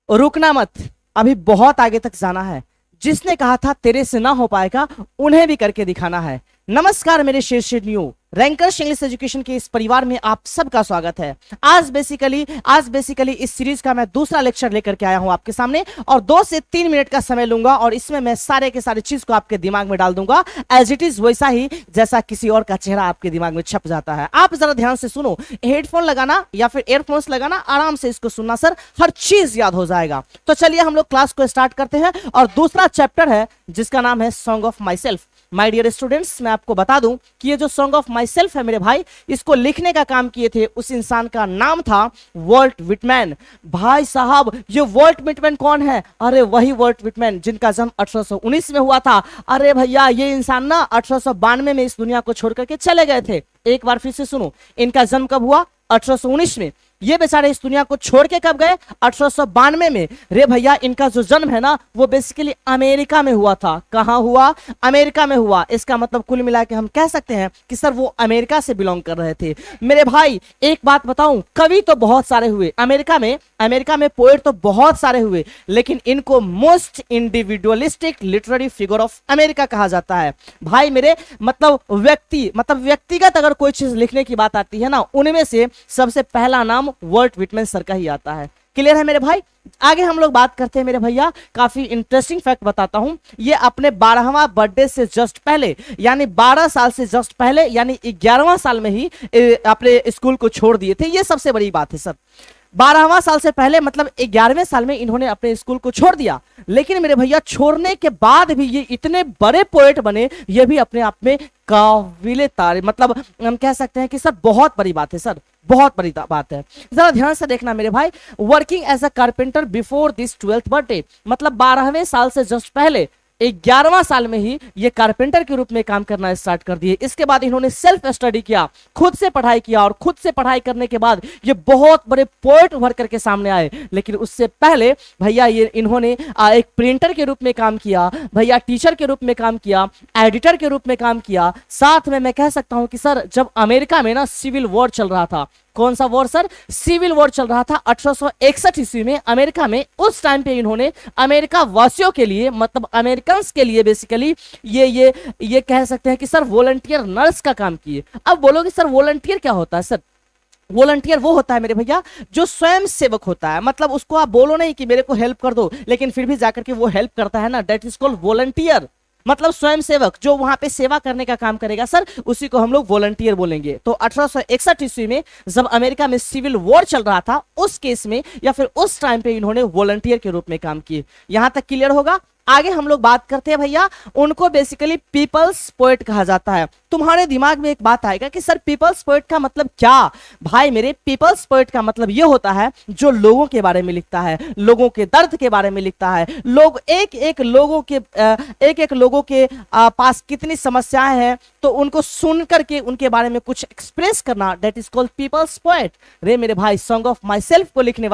रुकना मत, अभी बहुत आगे तक जाना है। जिसने कहा था तेरे से ना हो पाएगा, उन्हें भी करके दिखाना है। नमस्कार मेरे शीर्षन्यू रैंकर्स इंग्लिश एजुकेशन के इस परिवार में आप सबका स्वागत है। आज बेसिकली इस सीरीज का मैं दूसरा लेक्चर लेकर के आया हूं आपके सामने, और 2 से 3 मिनट का समय लूंगा और इसमें मैं सारे के सारे चीज को आपके दिमाग में डाल दूंगा, एज इट इज वैसा ही जैसा किसी और का चेहरा आपके दिमाग में छप जाता है। आप जरा ध्यान से सुनो, हेडफोन लगाना या फिर एयरफोन्स लगाना, आराम से इसको सुनना सर, हर चीज याद हो जाएगा। तो चलिए हम लोग क्लास को स्टार्ट करते हैं, और दूसरा चैप्टर है जिसका नाम है song of myself. My dear students, मैं आपको बता दूं कि ये जो सॉन्ग ऑफ माई सेल्फ है मेरे भाई, इसको लिखने का काम किए थे उस इंसान का नाम था वॉल्ट विटमैन। भाई साहब, ये वॉल्ट विटमैन कौन है? अरे वही वॉल्ट विटमैन जिनका जन्म 1819 में हुआ था। अरे भैया, ये इंसान ना 1892 में इस दुनिया को छोड़ करके चले गए थे। एक बार फिर से सुनो, इनका जन्म कब हुआ? 1819 में। ये बेचारे इस दुनिया को छोड़ के कब गए? 1892 में। रे भैया, इनका जो जन्म है ना, वो बेसिकली अमेरिका में हुआ था। कहां हुआ? अमेरिका में हुआ। इसका मतलब कुल मिला के हम कह सकते हैं कि सर वो अमेरिका से बिलोंग कर रहे थे। मेरे भाई एक बात बताऊं, कवि तो बहुत सारे हुए अमेरिका में पोएट तो बहुत सारे हुए, लेकिन इनको most individualistic literary figure of America कहा जाता है। भाई मेरे, मतलब व्यक्तिगत अगर कोई चीज लिखने की बात आती है ना, उनमें से सबसे पहला नाम वॉल्ट विटमैन सर का ही आता है। क्लियर है मेरे भाई? आगे हम लोग बात करते हैं मेरे भैया, काफी इंटरेस्टिंग फैक्ट बताता हूं। ये अपने 12वां बर्थडे से जस्ट पहले, यानी 12 साल से जस्ट पहले, यानी 11वां साल में ही अपने स्कूल को छोड़ दिए थे। ये सबसे बड़ी बात है सर। 12वां साल से पहले मतलब 11वें साल में इन्होंने अपने स्कूल को छोड़ दिया। लेकिन मेरे भैया, छोड़ने के बाद भी ये इतने बड़े पोएट बने, ये भी अपने आप में काबिले तारीफ, मतलब हम कह सकते हैं कि सर बहुत बड़ी बात है सर, बहुत बड़ी बात है। जरा ध्यान से देखना मेरे भाई, working as a carpenter before this 12th birthday, मतलब 12वें साल से जस्ट पहले 11वां साल में ही ये कारपेंटर के रूप में काम करना स्टार्ट कर दिए। इसके बाद इन्होंने सेल्फ स्टडी किया, खुद से पढ़ाई किया, और खुद से पढ़ाई करने के बाद ये बहुत बड़े पोएट उभर करके सामने आए। लेकिन उससे पहले भैया ये इन्होंने एक प्रिंटर के रूप में काम किया, भैया टीचर के रूप में काम किया, एडिटर के रूप में काम किया। साथ में मैं कह सकता हूं कि सर जब अमेरिका में ना सिविल वॉर चल रहा था, कौन सा वॉर सर? सिविल वॉर चल रहा था 1861 ईस्वी में अमेरिका में। उस टाइम पे इन्होंने अमेरिका वासियों के लिए, मतलब अमेरिकन के लिए बेसिकली ये कह सकते हैं कि सर वॉलंटियर नर्स का काम किए। अब बोलोगे सर वॉलंटियर क्या होता है? सर वॉलंटियर वो होता है मेरे भैया जो स्वयं सेवक होता है, मतलब उसको आप बोलो नहीं कि मेरे को हेल्प कर दो, लेकिन फिर भी जाकर के वो हेल्प करता है ना, दैट इज कॉल्ड वॉलंटियर। मतलब स्वयं सेवक जो वहां पे सेवा करने का काम करेगा सर, उसी को हम लोग वॉलंटियर बोलेंगे। तो 1861 ईस्वी में जब अमेरिका में सिविल वॉर चल रहा था, उस केस में या फिर उस टाइम पे इन्होंने वॉलंटियर के रूप में काम किए। यहां तक क्लियर होगा? आगे हम लोग बात करते हैं भैया, उनको बेसिकली पीपल्स पोएट कहा जाता है। तुम्हारे दिमाग में एक बात आएगा कि सर पीपल्स पोएट का मतलब क्या? भाई मेरे, पीपल्स पोएट का मतलब ये होता है जो लोगों के बारे में लिखता है, लोगों के दर्द के बारे में लिखता है, लोग एक एक लोगों के पास कितनी समस्याएं हैं, तो उनको सुन करके उनके बारे में कुछ एक्सप्रेस करना, that is called people's poet. रे मेरे भाई, सॉन्ग ऑफ माई सेल्फ को लिखने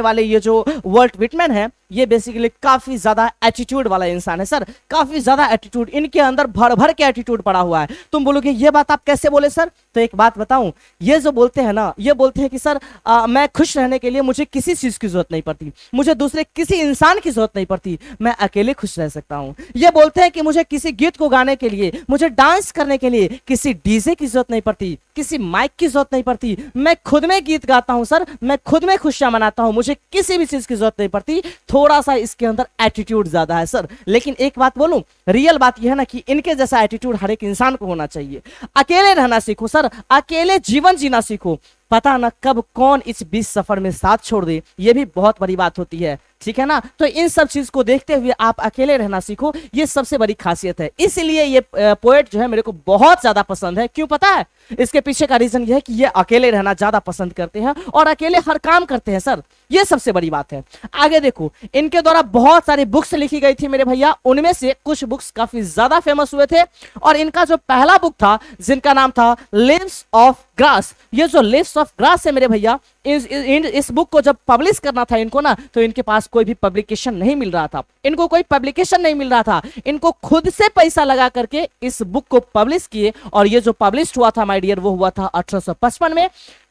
वाले ये जो वॉल्ट विटमैन है, ये बेसिकली काफी ज्यादा एटीट्यूड वाला इंसान है सर, काफी ज्यादा एटीट्यूड, इनके अंदर भर भर के एटीट्यूड पड़ा हुआ है। तुम बोलोगे ये बात आप कैसे बोले सर? तो एक बात बताऊं, ये जो बोलते हैं ना, ये बोलते हैं कि सर मैं खुश रहने के लिए मुझे किसी चीज की जरूरत नहीं पड़ती, मुझे दूसरे किसी इंसान की जरूरत नहीं पड़ती, मैं अकेले खुश रह सकता हूं। ये बोलते हैं कि मुझे किसी गीत को गाने के लिए, मुझे डांस करने के लिए किसी डीजे की जरूरत नहीं पड़ती, किसी माइक की जरूरत नहीं पड़ती, मैं खुद में गीत गाता हूं सर, मैं खुद में खुशियां मनाता हूं, मुझे किसी भी चीज की जरूरत नहीं पड़ती। थोड़ा सा इसके अंदर एटीट्यूड ज्यादा है सर। लेकिन एक बात बोलूं, रियल बात यह है ना कि इनके जैसा एटीट्यूड हर एक इंसान को होना चाहिए। अकेले रहना सीखो सर, अकेले जीवन जीना सीखो। पता ना कब कौन इस बीच सफर में साथ छोड़ दे, ये भी बहुत बड़ी बात होती है, ठीक है ना? तो इन सब चीज को देखते हुए आप अकेले रहना सीखो, ये सबसे बड़ी खासियत है। इसलिए ये पोएट जो है मेरे को बहुत ज्यादा पसंद है। क्यों पता है? इसके पीछे का रीजन ये है कि ये अकेले रहना ज्यादा पसंद करते हैं और अकेले हर काम करते हैं सर, ये सबसे बड़ी बात है। आगे देखो, इनके द्वारा बहुत सारी बुक्स लिखी गई थी मेरे भैया, उनमें से कुछ बुक्स काफी ज्यादा फेमस हुए थे। और इनका जो पहला बुक था, जिनका नाम था लीव्स ऑफ ग्रास, ये जो लीव्स ऑफ ग्रास है मेरे भैया, इस बुक को जब पब्लिश करना था इनको ना, तो इनके पास कोई भी पब्लिकेशन नहीं मिल रहा था, इनको कोई पब्लिकेशन नहीं मिल रहा था। इनको खुद से पैसा लगा करके इस बुक को पब्लिश किए, और ये जो पब्लिश हुआ था माय डियर, वो हुआ था 1855 में।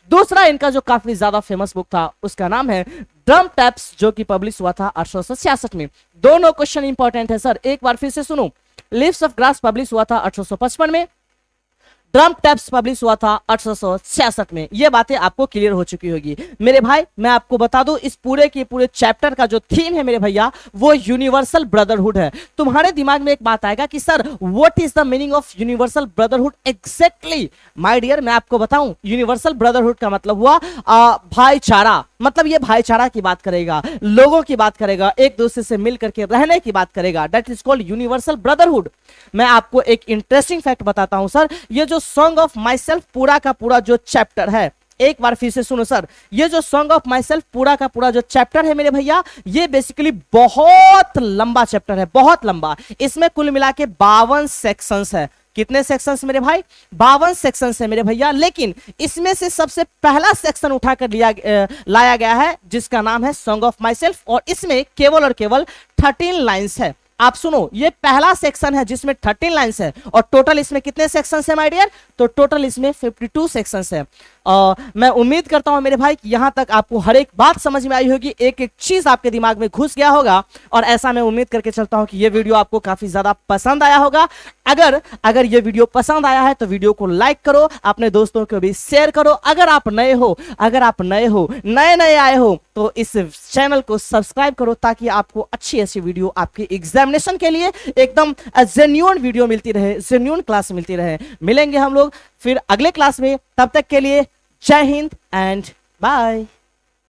दूसरा इनका जो काफी ज्यादा फेमस बुक था उसका नाम है ड्रम टैप्स, जो कि पब्लिश हुआ था 1866 में। दोनों क्वेश्चन इंपॉर्टेंट है सर, एक बार फिर से सुनो। लीव्स ऑफ ग्रास पब्लिश हुआ था 1855 में, ड्रम टैप्स पब्लिश हुआ था 1866 में। ये बातें आपको क्लियर हो चुकी होगी मेरे भाई। मैं आपको बता दूं, इस पूरे के पूरे चैप्टर का जो थीम है मेरे भैया वो यूनिवर्सल ब्रदरहुड है। तुम्हारे दिमाग में एक बात आएगा कि sir what is the meaning of universal brotherhood exactly. My dear, मैं आपको बताऊं, यूनिवर्सल ब्रदरहुड का मतलब हुआ भाईचारा। मतलब ये भाईचारा की बात करेगा, लोगों की बात करेगा, एक दूसरे से मिल करके रहने की बात करेगा। That is called universal brotherhood. मैं आपको एक इंटरेस्टिंग फैक्ट बताता हूं सर, ये जो सॉन्ग ऑफ माई सेल्फ पूरा का पूरा जो चैप्टर है, एक बार फिर से सुनो सर, ये जो सॉन्ग ऑफ माई सेल्फ पूरा का पूरा जो चैप्टर है मेरे भैया, ये बेसिकली बहुत लंबा चैप्टर है, बहुत लंबा। इसमें कुल मिला के 52 सेक्शंस है। कितने सेक्शंस मेरे भाई? 52 सेक्शंस है मेरे भैया। लेकिन इसमें से सबसे पहला सेक्शन उठाकर लाया गया है जिसका नाम है सॉन्ग ऑफ माई सेल्फ, और इसमें केवल और केवल 13 लाइन्स है। आप सुनो, ये पहला सेक्शन है जिसमें 13 लाइन्स है, और टोटल इसमें कितने सेक्शंस है माय डियर? तो टोटल इसमें 52 सेक्शंस है। मैं उम्मीद करता हूं मेरे भाई कि यहां तक आपको हर एक बात समझ में आई होगी, एक एक चीज आपके दिमाग में घुस गया होगा, और ऐसा मैं उम्मीद करके चलता हूं कि ये वीडियो आपको काफी ज्यादा पसंद आया होगा। अगर ये वीडियो पसंद आया है तो वीडियो को लाइक करो, अपने दोस्तों को भी शेयर करो। अगर आप नए आए हो तो इस चैनल को सब्सक्राइब करो, ताकि आपको अच्छी ऐसी वीडियो आपके एग्जामिनेशन के लिए एकदम जेन्युइन वीडियो मिलती रहे, जेन्युइन क्लास मिलती रहे। मिलेंगे हम लोग फिर अगले क्लास में, तब तक के लिए जय हिंद एंड बाय।